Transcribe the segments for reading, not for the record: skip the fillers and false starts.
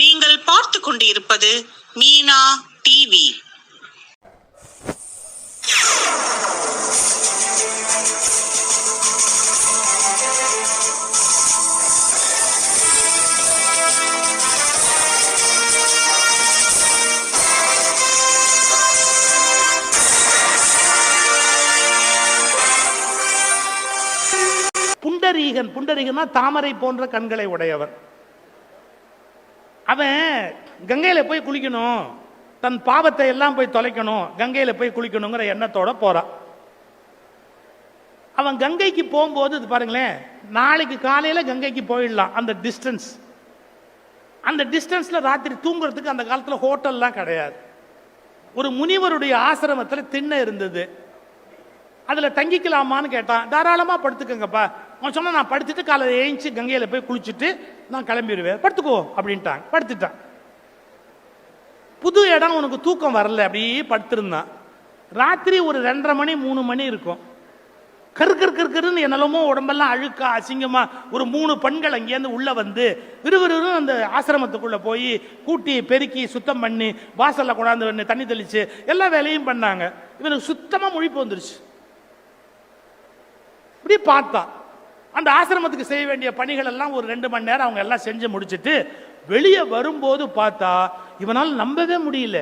நீங்கள் பார்த்து கொண்டிருப்பது மீனா டிவி. புண்டரீகன்னா தாமரை போன்ற கண்களை உடையவர். அவன் கங்கையில போய் குளிக்கணும், தன் பாவத்தை எல்லாம் போய் தொலைக்கணும், கங்கையில போய் குளிக்கணுங்கிற எண்ணத்தோட போறான். அவன் கங்கைக்கு போகும்போது பாருங்களேன், நாளைக்கு காலையில கங்கைக்கு போயிடலாம். அந்த டிஸ்டன்ஸ்ல ராத்திரி தூங்குறதுக்கு அந்த காலத்துல ஹோட்டல்லாம் கிடையாது. ஒரு முனிவருடைய ஆசிரமத்தில் திண்ணை இருந்தது. அதுல தங்கிக்கலாமான்னு கேட்டான். தாராளமா படுத்துக்கங்கப்பா. அவன் சொன்னா, நான் படுத்துட்டு காலையில் ஏஞ்சி கங்கையில போய் குளிச்சுட்டு நான் கிளம்பிடுவேன், படுத்துக்கோ அப்படின்ட்டாங்க. படுத்துட்டான். புது இடம், உனக்கு தூக்கம் வரல, அப்படியே படுத்திருந்தான். ராத்திரி ஒரு 2:30 மணி 3 மணி இருக்கும். கருன்னு என்னெல்லாமோ உடம்பெல்லாம் அழுக்கா அசிங்கமா ஒரு 3 பெண்கள் அங்கேருந்து உள்ள வந்து விறுவிறு அந்த ஆசிரமத்துக்குள்ள போய் கூட்டி பெருக்கி சுத்தம் பண்ணி வாசல்ல கொண்டாந்து தண்ணி தெளிச்சு எல்லா வேலையும் பண்ணாங்க. இவனுக்கு சுத்தமா முழிப்பு வந்துருச்சு. இப்படி பார்த்தா அந்த ஆசிரமத்துக்கு செய்ய வேண்டிய பணிகள் எல்லாம் ஒரு 2 மணி நேரம் அவங்க எல்லாம் செஞ்சு முடிச்சுட்டு வெளியே வரும்போது பார்த்தா இவனால் நம்பவே முடியல.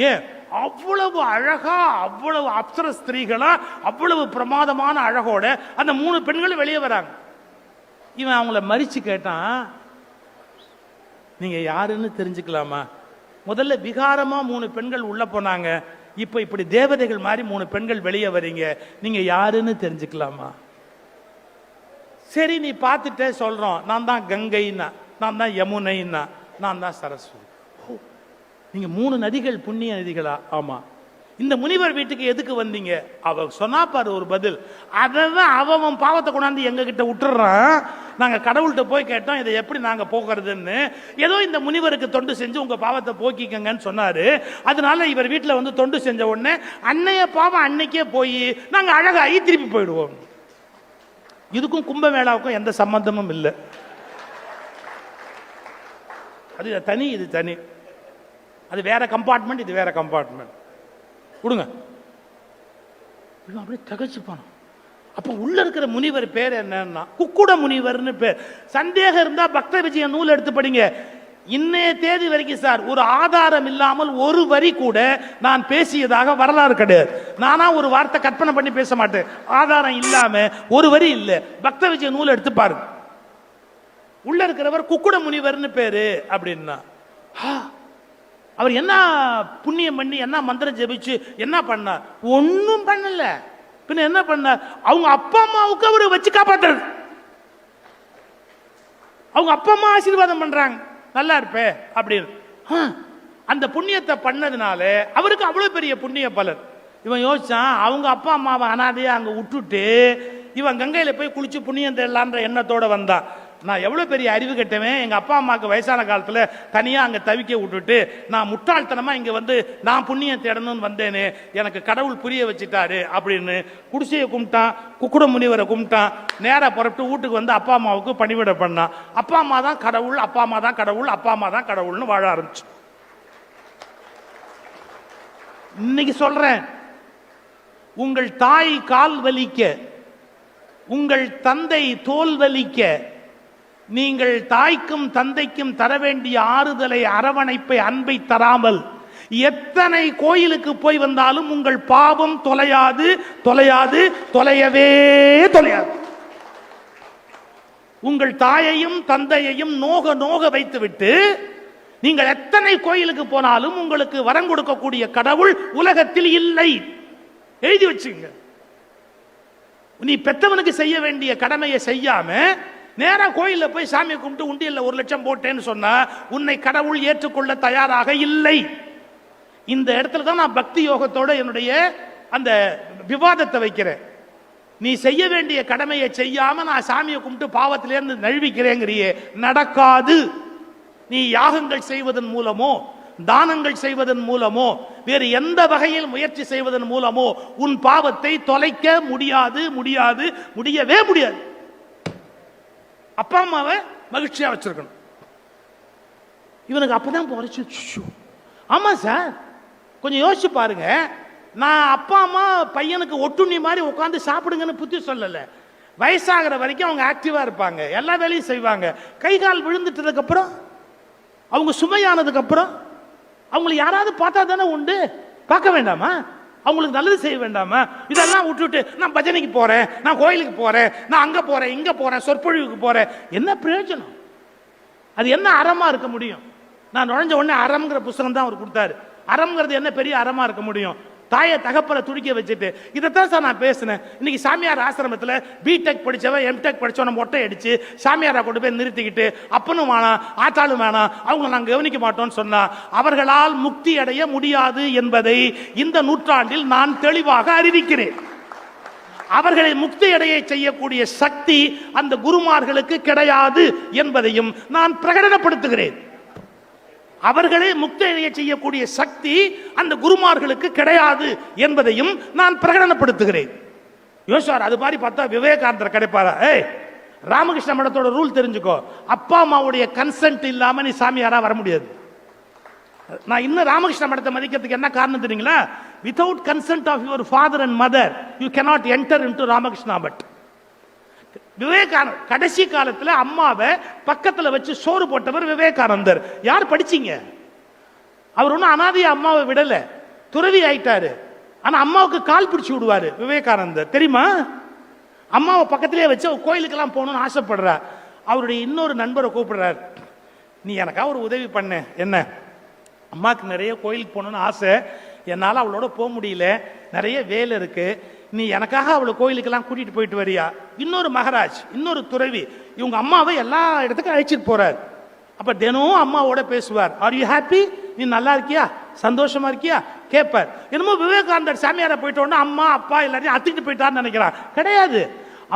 ஏன் அவ்வளவு அழகா, அவ்வளவு அப்சர ஸ்திரீகளா, அவ்வளவு பிரமாதமான அழகோட அந்த 3 பெண்களும் வெளியே வராங்க. இவன் அவங்கள மறிச்சு கேட்டான், நீங்க யாருன்னு தெரிஞ்சுக்கலாமா? முதல்ல விகாரமா 3 பெண்கள் உள்ள போனாங்க, இப்ப இப்படி தேவதைகள் மாதிரி 3 பெண்கள் வெளியே வரீங்க, நீங்க யாருன்னு தெரிஞ்சுக்கலாமா? சரி, நீ பார்த்துட்டே சொல்றோம், நான் தான் கங்கைன்னா, நான் தான் யமுனைன்னா, நான் தான் சரஸ்வதி. நீங்க 3 நதிகள் புண்ணிய நதிகளா? ஆமா. இந்த முனிவர் வீட்டுக்கு எதுக்கு வந்தீங்க? அவ சொன்னா பாரு ஒரு பதில். அதான் அவன் பாவத்தை கொண்டாந்து எங்க கிட்ட விட்டுறான். நாங்க கடவுள்கிட்ட போய் கேட்டோம், இதை எப்படி நாங்க போக்குறதுன்னு. ஏதோ இந்த முனிவருக்கு தொண்டு செஞ்சு உங்க பாவத்தை போக்கிக்கங்கன்னு சொன்னாரு. அதனால இவர் வீட்டுல வந்து தொண்டு செஞ்ச உடனே அன்னைய பாவம் அன்னைக்கே போய் நாங்க அழகாகி திருப்பி போயிடுவோம். இதுக்கும் கும்பமேளாவுக்கும் எந்த சம்பந்தமும் இல்லை. அது தனி, இது தனி. அது வேற கம்பார்ட்மெண்ட், இது வேற கம்பார்ட்மெண்ட். கொடுங்க. அப்படியே தகச்சுப்பான. அப்ப உள்ள இருக்கிற முனிவர் பேர் என்னன்னா குக்குட முனிவர்னு பேர். சந்தேகம் இருந்தா பக்த விஜய நூல் எடுத்து படிங்க. இன்னைய தேதி வரைக்கும் சார் ஒரு ஆதாரம் இல்லாமல் ஒரு வரி கூட நான் பேசியதாக வரலாறு கிடையாது. நானா ஒரு வார்த்தை கற்பனை பண்ணி பேச மாட்டேன். ஆதாரம் இல்லாம ஒரு வரி இல்லை. பக்த விஜய நூல் எடுத்து பாருங்க. உள்ள இருக்கிறவர் குக்குட முனிவர்னு பேரு. அப்படின்னா அவர் என்ன புண்ணியம் பண்ணி என்ன மந்திரம் ஜெபிச்சு என்ன பண்ணார்? ஒன்னும் பண்ணல. பின்ன என்ன பண்ணார்? அவங்க அப்பா அம்மாவுக்கு அவரு வச்சு காப்பாத்துறது. அவங்க அப்பா அம்மா ஆசீர்வாதம் பண்றாங்க, நல்லா இருப்பே அப்படின்னு. அந்த புண்ணியத்தை பண்ணதுனால அவருக்கு அவ்வளவு பெரிய புண்ணிய பலன். இவன் யோசிச்சான், அவங்க அப்பா அம்மாவை அனாதையா அங்க விட்டுட்டு இவன் கங்கையில போய் குளிச்சு புண்ணியம் தேடலான்ற எண்ணத்தோட வந்தான். நான் எவ்வளவு பெரிய அறிவு கட்டவன், எங்க அப்பா அம்மாவுக்கு வயசான காலத்துல தனியா அங்க தவிக்க விட்டுட்டு நான் முட்டாள்தனமா இங்க வந்து நான் புண்ணியம் தேடணும்னு வந்தேனே, எனக்கு கடவுள் புரிய வச்சுட்டாரு அப்படின்னு குடிசையை கும்பிட்டான், குக்குட முனிவரை கும்பிட்டான். நேரா புறப்பட்டு வீட்டுக்கு வந்து அப்பா அம்மாவுக்கு பணிவிட பண்ணான். அப்பா அம்மா தான் கடவுள், அப்பா அம்மா தான் கடவுள், அப்பா அம்மா தான் கடவுள்னு வாழ ஆரம்பிச்சு. இன்னைக்கு சொல்றேன், உங்கள் தாய் கால் வலிக்க, உங்கள் தந்தை தோல் வலிக்க, நீங்கள் தாய்க்கும் தந்தைக்கும் தர வேண்டிய ஆறுதலை, அரவணைப்பை, அன்பை தராமல் எத்தனை கோயிலுக்கு போய் வந்தாலும் உங்கள் பாவம் தொலையாது, தொலையாது, தொலையவே தொலையாது. உங்கள் தாயையும் தந்தையையும் நோக நோக வைத்துவிட்டு நீங்கள் எத்தனை கோயிலுக்கு போனாலும் உங்களுக்கு வரம் கொடுக்கக்கூடிய கடவுள் உலகத்தில் இல்லை. எழுதி வச்சுங்க. நீ பெத்தவனுக்கு செய்ய வேண்டிய கடமையை செய்யாம நேரா கோயில்ல போய் சாமி கும்பிட்டு உண்டியல்ல 1 லட்சம் போட்டேன்னு சொன்னா உன்னை கடவுள் ஏற்றுக்கொள்ள தயாராக இல்லை. இந்த இடத்துல தான் நான் பக்தி யோகத்தோட என்னுடைய அந்த விவாதத்தை வைக்கிறேன். நீ செய்ய வேண்டிய கடமையை செய்யாம நான் சாமியை கும்பிட்டு பாவத்திலிருந்து நழுவிக்கிறேங்கிறியே, நடக்காது. நீ யாகங்கள் செய்வதன் மூலமோ தானங்கள் செய்வதன் மூலமோ வேறு எந்த வகையில் முயற்சி செய்வதன் மூலமோ உன் பாவத்தை தொலைக்க முடியாது, முடியாது, முடியவே முடியாது. அப்பா அம்மாவை மகிழ்ச்சியா வச்சிருக்கணும். இவனுக்கு அப்பதான் போறச்சு. ஆமா சார், கொஞ்சம் யோசிச்சு பாருங்க. நான் அப்பா அம்மா பையனுக்கு ஒட்டுண்ணி மாதிரி உட்காந்து சாப்பிடுங்கன்னு புத்தி சொல்லல. வயசாகிற வரைக்கும் அவங்க ஆக்டிவா இருப்பாங்க, எல்லா வேலையும் செய்வாங்க. கை கால் விழுந்துட்டதுக்கு அப்புறம், அவங்க சுமையானதுக்கு அப்புறம் அவங்களை யாராவது பார்த்தா தானே உண்டு. பார்க்க வேண்டாமா? அவங்களுக்கு நல்லது செய்ய வேண்டாமா? இதெல்லாம் விட்டுட்டு நான் பஜனைக்கு போறேன், நான் கோயிலுக்கு போறேன், நான் அங்க போறேன், இங்க போறேன், சொற்பொழிவுக்கு போறேன், என்ன பிரயோஜனம்? அது என்ன அறமா இருக்க முடியும்? நான் நுழைஞ்ச உடனே அறம்ங்கிற புத்தகம் தான் அவர் கொடுத்தாரு. அறம்ங்கிறது என்ன பெரிய அறமா இருக்க முடியும்? தாயை தகப்பலை துடிக்க வச்சுட்டு. இதைத்தான் சார் நான் பேசினேன். இன்னைக்கு சாமியார் ஆசிரமத்தில் பிடெக் படிச்சவன் எம்டெக் படிச்சவன் மொட்டை அடிச்சு சாமியாரை கொண்டு போய் நிறுத்திக்கிட்டு அப்பனும் வேணாம் ஆத்தாளும் வேணாம் அவங்களை நாங்கள் கவனிக்க மாட்டோம்னு சொன்னா அவர்களால் முக்தி அடைய முடியாது என்பதை இந்த நூற்றாண்டில் நான் தெளிவாக அறிவிக்கிறேன். அவர்களை முக்தி அடைய செய்யக்கூடிய சக்தி அந்த குருமார்களுக்கு கிடையாது என்பதையும் நான் பிரகடனப்படுத்துகிறேன். அவர்களே முக்தி அடைய செய்யக்கூடிய சக்தி அந்த குருமார்களுக்கு கிடையாது என்பதையும் நான் பிரகடனப்படுத்துகிறேன். யோசிச்சார். அது மாதிரி பார்த்தா விவேகானந்தர் கிடைப்பாரா? ராமகிருஷ்ண மடத்தோட ரூல் தெரிஞ்சுக்கோ, அப்பா அம்மாவுடைய கன்சென்ட் இல்லாம நீ சாமியாரா வர முடியாது. நான் இன்னும் ராமகிருஷ்ண மடத்தை மதிக்கிறதுக்கு என்ன காரணம் தெரியுங்களா? Without consent of your father and mother you cannot enter into Ramakrishna Math. விவேகானந்தர் கடைசி காலத்தில் அம்மாவை பக்கத்தில் வச்சு சோறு போட்டவர் விவேகானந்தர். யார் படிச்சீங்க? அவர் ஒன்றும் அனாதையா அம்மாவை விடல, துறவி ஆயிட்டாரு. ஆனா அம்மாவுக்கு கால் பிடிச்சு விடுவாரு விவேகானந்தர், தெரியுமா? அம்மாவை பக்கத்திலே வச்சு கோயிலுக்கெல்லாம் போகணும்னு ஆசைப்படுறார். அவருடைய இன்னொரு நண்பரை கூப்பிடுறார், நீ எனக்கா ஒரு உதவி பண்ண. என்ன? அம்மாவுக்கு நிறைய கோயிலுக்கு போகணும்னு ஆசை, என்னால் அவளோட போக முடியல, நிறைய வேலை இருக்கு, நீ எனக்காக அவளை கோயிலுக்கெல்லாம் கூட்டிட்டு போயிட்டு வரியா? இன்னொரு மகாராஜ், இன்னொரு துறவி, இவங்க அம்மாவை எல்லா இடத்துக்கும் அழைச்சிட்டு போறார். அப்ப தினமும் அம்மாவோட பேசுவார். Are you happy? நீ நல்லா இருக்கியா, சந்தோஷமா இருக்கியா கேட்பார். என்னமோ விவேகானந்தர் சாமியாரை போயிட்டோன்னா அம்மா அப்பா எல்லாரையும் அத்திட்டு போயிட்டான்னு நினைக்கிறான். கிடையாது.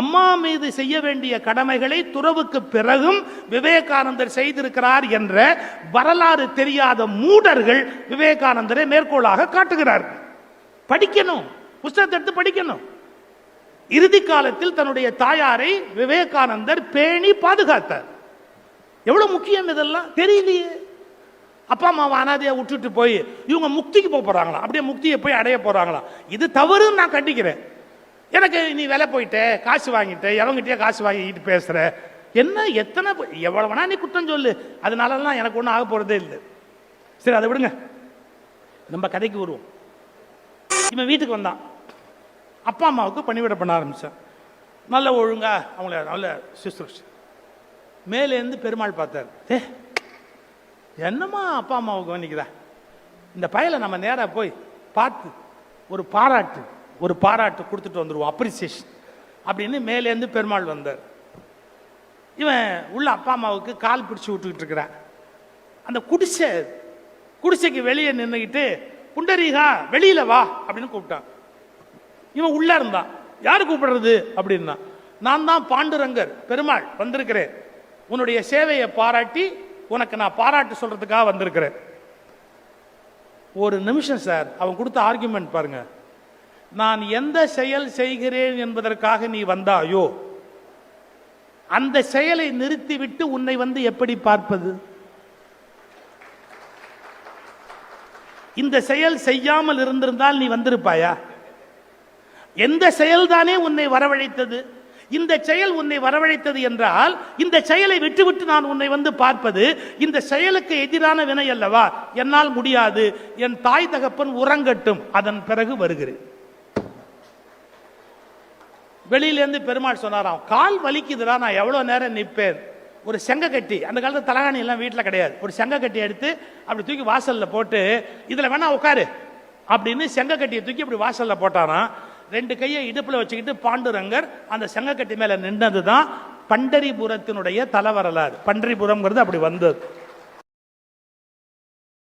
அம்மா மீது செய்ய வேண்டிய கடமைகளை துறவுக்கு பிறகும் விவேகானந்தர் செய்திருக்கிறார் என்ற வரலாறு தெரியாத மூடர்கள் விவேகானந்தரை மேற்கோளாக காட்டுகிறார்கள். படிக்கணும், புத்தகத்தை எடுத்து படிக்கணும். இறுதி காலத்தில் தன்னுடைய தாயாரை விவேகானந்தர் பேணி பாதுகாத்தார். எவ்வளவு முக்கியம் இதெல்லாம் தெரியலையே. அப்பா அம்மாவை அனாதையா விட்டுட்டு போய் இவங்க முக்திக்கு போறாங்களா, அப்படியே முக்தியை போய் அடைய போறாங்களா? இது தவறுன்னு நான் கண்டிக்கிறேன். எனக்கு நீ வேலை போயிட்ட, காசு வாங்கிட்ட, எவங்கிட்டே காசு வாங்கிட்டு பேசுற, என்ன எத்தனை எவ்வளவு வேணா நீ குற்றம் சொல்லு, அதனாலலாம் எனக்கு ஒன்றும் ஆக போறதே இல்லை. சரி, அதை விடுங்க, நம்ம கதைக்கு வருவோம். இவன் வீட்டுக்கு வந்தான், அப்பா அம்மாவுக்கு பணிவிட பண்ண ஆரம்பிச்சான். நல்ல ஒழுங்கா அவங்கள நல்ல சுசுரூஷ. மேலேருந்து பெருமாள் பார்த்தார். என்னம்மா அப்பா அம்மாவை கவனிக்கிறா, இந்த பயலை நம்ம நேராக போய் பார்த்து ஒரு பாராட்டு கொடுத்துட்டு வந்துடுவோம், அப்ரிசியேஷன் அப்படின்னு மேலேருந்து பெருமாள் வந்தார். இவன் உள்ள அப்பா அம்மாவுக்கு கால் பிடிச்சி விட்டுக்கிட்டு இருக்கிறான். அந்த குடிசைக்கு வெளியே நின்றுக்கிட்டு, புண்டரீகா வெளியில வா அப்படின்னு கூப்பிட்டான். இவன் உள்ள இருந்தான். யாரு கூப்பிடுறது அப்படின்னா, நான் தான் பாண்டுரங்கர், பெருமாள் வந்திருக்கிறேன், உன்னுடைய சேவையை பாராட்டி உனக்கு நான் பாராட்டு சொல்றதுக்காக வந்திருக்கிறேன். ஒரு நிமிஷம் சார், அவன் கொடுத்த ஆர்குமெண்ட் பாருங்க. நான் எந்த செயல் செய்கிறேன் என்பதற்காக நீ வந்தாயோ அந்த செயலை நிறுத்திவிட்டு உன்னை வந்து எப்படி பார்ப்பது? இந்த செயல் செய்யாமல் இருந்திருந்தால் நீ வந்திருப்பாயா? எந்த செயல்தானே உன்னை வரவழைத்தது? இந்த செயல் உன்னை வரவழைத்தது என்றால் இந்த செயலை விட்டுவிட்டு நான் உன்னை வந்து பார்ப்பது இந்த செயலுக்கு எதிரான வினை அல்லவா? என்னால் முடியாது, என் தாய் தகப்பன் உறங்கட்டும், அதன் பிறகு வருகிறேன். வெளியிலேருந்து பெருமாள் சொன்னாராம், கால் வலிக்குதுடா, நான் எவ்வளவு நேரம் நிற்பேன். ஒரு செங்க கட்டி, அந்த காலத்து தலகாணி எல்லாம் வீட்டில் கிடையாது, ஒரு செங்க கட்டி எடுத்து அப்படி தூக்கி வாசல்ல போட்டு, இதுல வேணா உட்காரு அப்படின்னு செங்க கட்டியை தூக்கி அப்படி வாசல்ல போட்டாராம். ரெண்டு கையை இடுப்புல வச்சுக்கிட்டு பாண்டுரங்கர் அந்த செங்கக்கட்டி மேல நின்றதுதான் பண்டரிபுரத்தினுடைய தலவரலாறு. பண்டரிபுரம்ங்கிறது அப்படி வந்தது.